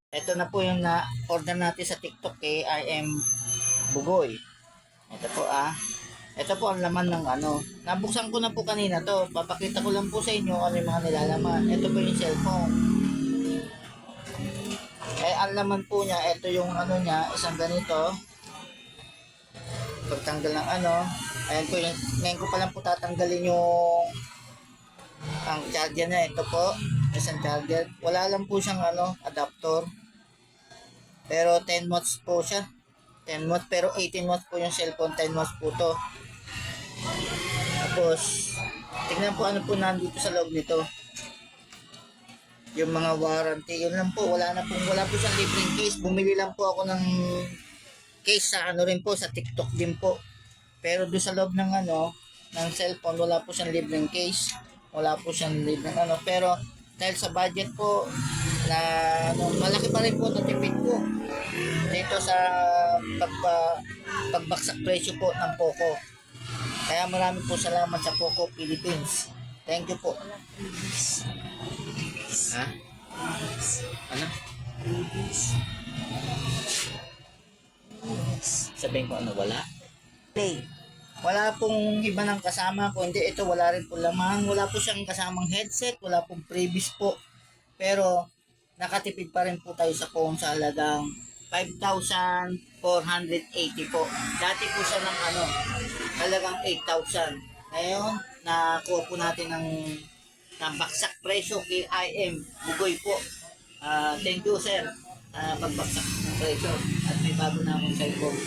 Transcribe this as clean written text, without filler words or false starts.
Ito na po yung na-order natin sa TikTok kay I am Bugoy. Ito po Ito po ang laman ng ano. Nabuksan ko na po kanina to. Papakita ko lang po sa inyo ano yung mga nilalaman. Ito po yung cellphone. Ang laman po niya, ito yung ano niya, isang ganito. Pagtanggal ng ano. Ayan po yung, ngayon ko pa lang po tatanggalin yung ang charger na. Ito po, isang charger. Wala lang po siyang ano, adapter. Pero 10 watts po siya. 10 watts pero 18 watts po yung cellphone, 10 watts po to. Tapos, tignan po ano po nandito sa loob nito. Yung mga warranty, yun lang po. Wala po siyang libreng case. Bumili lang po ako ng case sa ano rin po, sa TikTok din po. Pero doon sa loob ng ano, ng cellphone, wala po siyang libreng case. Wala po siyang libreng ano. Pero, dahil sa budget po, na ano, malaki pa rin po natipid ko dito sa pagbaksak presyo po ng Poco. Kaya maraming po salamat sa Poco Philippines. Thank you po. Ha? Ano? Sabihin ko ano, wala? Play. Wala pong iba ng kasama ko. Hindi, ito wala rin po laman. Wala po siyang kasamang headset. Wala pong previous po. Pero, nakatipid pa rin po tayo sa phone sa halagang 5,480 po. Dati po siya ng ano, halagang 8,000. Ngayon, nakuha po natin ng baksak presyo kay IM Bugoy po. Thank you sir. Pagbaksak ng presyo at may bago na akong cellphone.